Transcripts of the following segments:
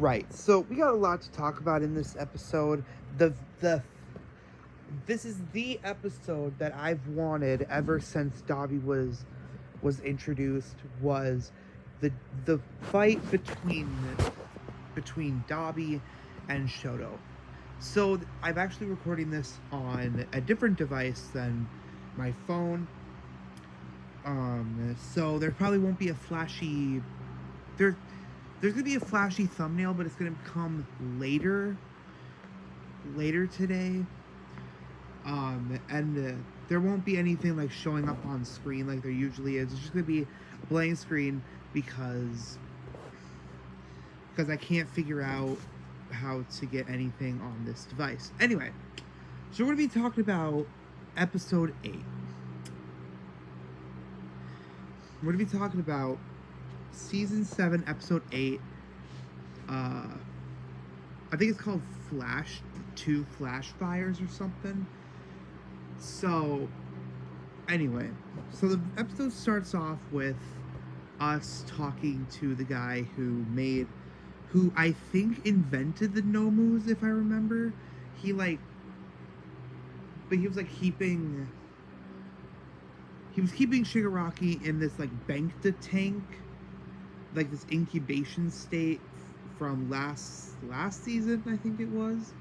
Right. So we got a lot to talk about in this episode. The This is the episode that I've wanted ever since Dobby was introduced. Was the the fight between Dobby and Shoto. So I'm actually recording this on a different device than my phone. So there probably won't be a flashy there there's gonna be a flashy thumbnail, but it's gonna come later today. And there won't be anything like showing up on screen like there usually is. It's just gonna be a blank screen because I can't figure out how to get anything on this device. Anyway, so we're gonna be talking about episode 8. We're gonna be talking about season 7, episode 8. I think it's called Flash Fires or something. So anyway, so the episode starts off with us talking to the guy who I think invented the Nomus, if I remember. He was keeping Shigaraki in this like Bangta tank, like this incubation state from last season, I think it was.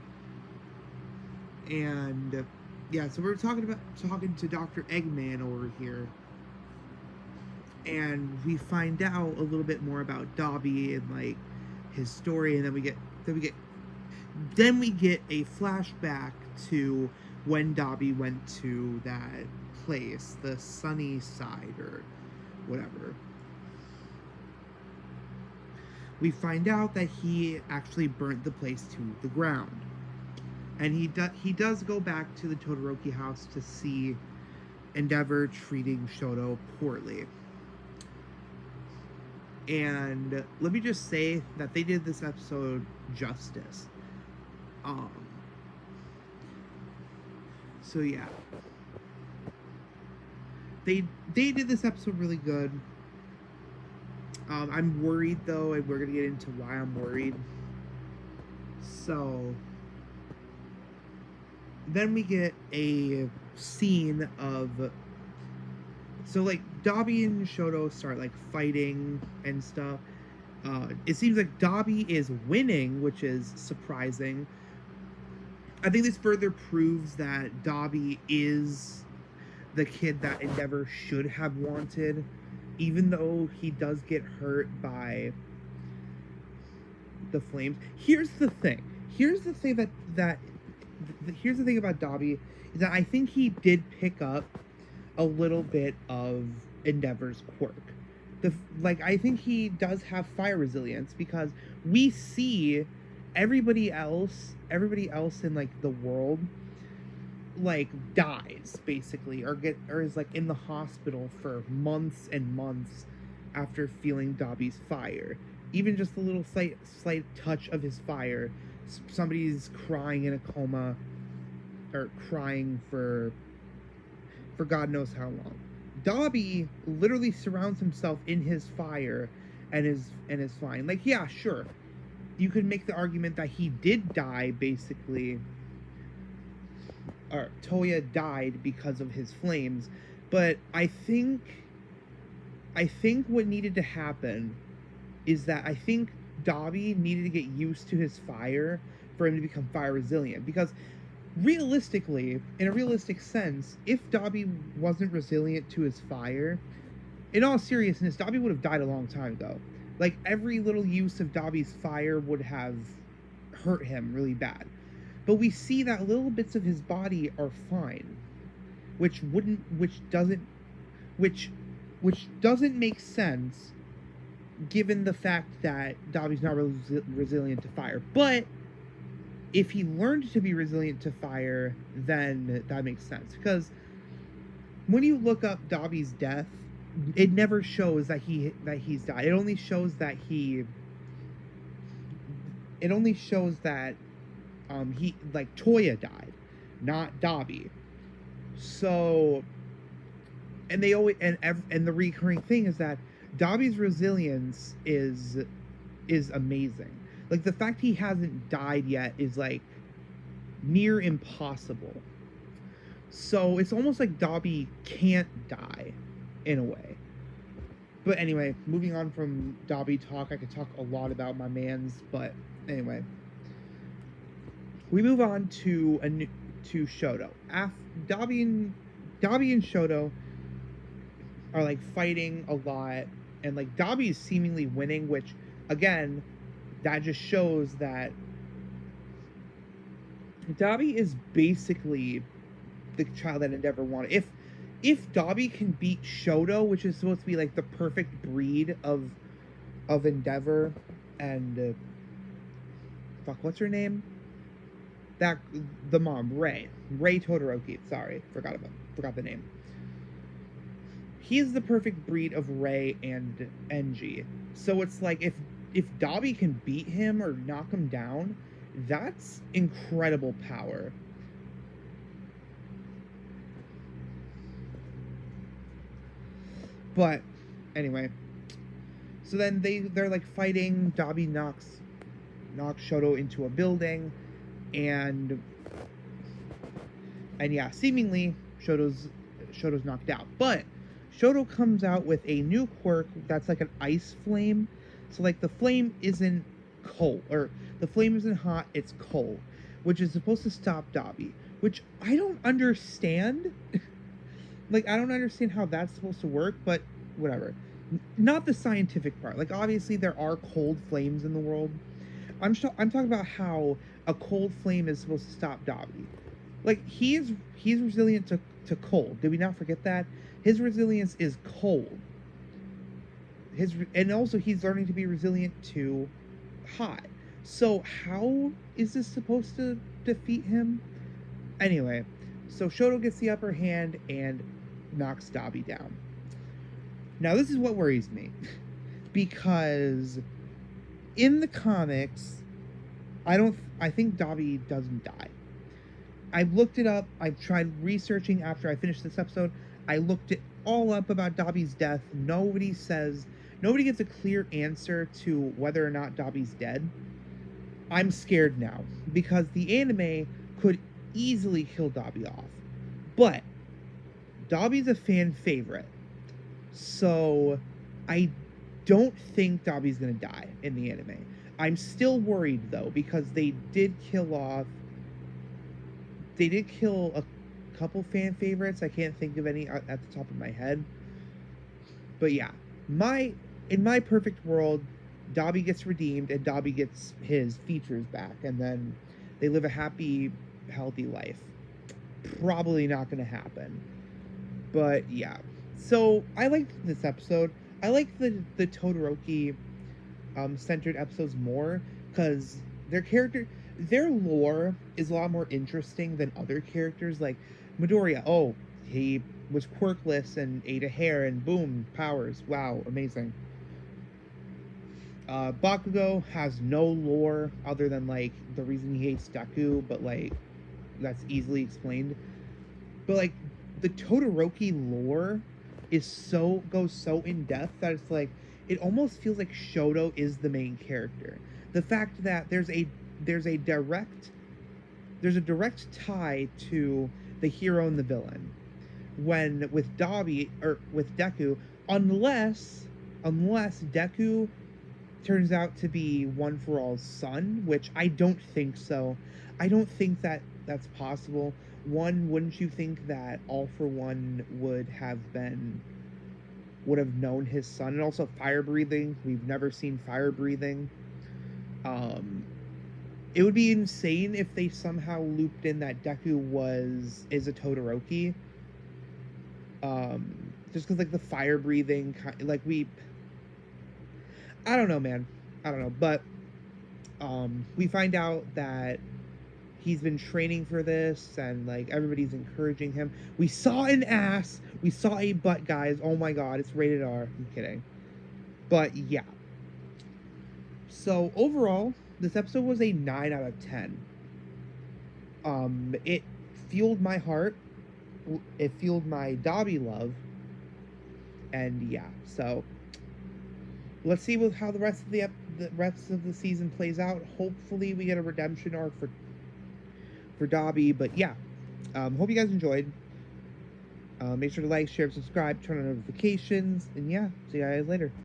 And yeah, so we're talking to Dr. Eggman over here, and we find out a little bit more about Dobby and like his story, and then we get a flashback to when Dobby went to that place, the Sunny Side or whatever. We find out that he actually burnt the place to the ground. And he does go back to the Todoroki house to see Endeavor treating Shoto poorly. And let me just say that they did this episode justice. So yeah. They did this episode really good. I'm worried though, and we're gonna get into why I'm worried. So then we get a scene of, so like Dobby and Shoto start like fighting and stuff. It seems like Dobby is winning, which is surprising. I think this further proves that Dobby is the kid that Endeavor should have wanted, even though he does get hurt by the flames. Here's the thing about Dobby is that I think he did pick up a little bit of Endeavor's quirk. I think he does have fire resilience, because we see everybody else in like the world like dies basically, or is like in the hospital for months and months after feeling Dobby's fire. Even just a little slight touch of his fire, somebody's crying in a coma, or crying for God knows how long. Dobby literally surrounds himself in his fire and is fine. Like, yeah, sure, you could make the argument that he did die basically, or Toya died because of his flames, but I think what needed to happen is that I think Dobby needed to get used to his fire for him to become fire resilient, because realistically, in a realistic sense, if Dobby wasn't resilient to his fire, in all seriousness, Dobby would have died a long time ago. Like, every little use of Dobby's fire would have hurt him really bad. But we see that little bits of his body are fine, which doesn't make sense given the fact that Dobby's not resilient to fire. But if he learned to be resilient to fire, then that makes sense. Because when you look up Dobby's death, it never shows that he's died. It only shows that he, like, Toya died, not Dobby. So, and they always, and the recurring thing is that Dobby's resilience is amazing. Like, the fact he hasn't died yet is, like, near impossible. So it's almost like Dobby can't die, in a way. But anyway, moving on from Dobby talk, I could talk a lot about my mans, but anyway. We move on to Shoto. Dobby and Shoto are, like, fighting a lot, and, like, Dobby is seemingly winning, which, again, that just shows that Dobby is basically the child that Endeavor wanted. If Dobby can beat Shoto, which is supposed to be, like, the perfect breed of Endeavor, and fuck, what's her name? The mom, Rei Todoroki. Sorry, forgot the name. He's the perfect breed of Rei and Enji. So it's like, if Dobby can beat him or knock him down, that's incredible power. But anyway, so then they're like fighting. Dobby knocks Shoto into a building, and yeah, seemingly Shoto's knocked out. But Shoto comes out with a new quirk that's like an ice flame. So, like, the flame isn't cold, or the flame isn't hot, it's cold, which is supposed to stop Dobby, which I don't understand. Like, I don't understand how that's supposed to work, but whatever. Not the scientific part. Like, obviously there are cold flames in the world. I'm talking about how a cold flame is supposed to stop Dobby. Like, he's resilient to cold. Did we not forget that? His resilience is cold. And also he's learning to be resilient to hot. So how is this supposed to defeat him? Anyway, so Shoto gets the upper hand and knocks Dobby down. Now, this is what worries me. Because in the comics, I think Dobby doesn't die. I've looked it up. I've tried researching after I finished this episode. I looked it all up about Dobby's death. Nobody gets a clear answer to whether or not Dobby's dead. I'm scared now, because the anime could easily kill Dobby off. But Dobby's a fan favorite. So I don't think Dobby's gonna die in the anime. I'm still worried, though, because they did kill a couple fan favorites. I can't think of any at the top of my head. But yeah, in my perfect world, Dobby gets redeemed and Dobby gets his features back, and then they live a happy, healthy life. Probably not going to happen. But yeah. So I liked this episode. I like the Todoroki centered episodes more, because their lore is a lot more interesting than other characters. Like Midoriya, oh, he was quirkless and ate a hair and boom, powers. Wow, amazing. Bakugo has no lore other than, like, the reason he hates Deku, but, like, that's easily explained. But, like, the Todoroki lore goes so in depth that it's like, it almost feels like Shoto is the main character. The fact that there's a direct tie to the hero and the villain. When with Dobby or with Deku, unless Deku turns out to be One for All's son, which I don't think so. I don't think that that's possible. One, wouldn't you think that All for One would have known his son? And also fire breathing. We've never seen fire breathing. It would be insane if they somehow looped in that Deku is a Todoroki. Just because, like, the fire breathing, like, I don't know, man. I don't know. But we find out that he's been training for this, and, like, everybody's encouraging him. We saw an ass. We saw a butt, guys. Oh my god, it's rated R. I'm kidding. But yeah. So overall, this episode was a 9 out of 10. It fueled my heart. It fueled my Dobby love. And yeah, so let's see how the rest of the rest of the season plays out. Hopefully, we get a redemption arc for Dobby. But yeah, hope you guys enjoyed. Make sure to like, share, subscribe, turn on notifications, and yeah, see you guys later.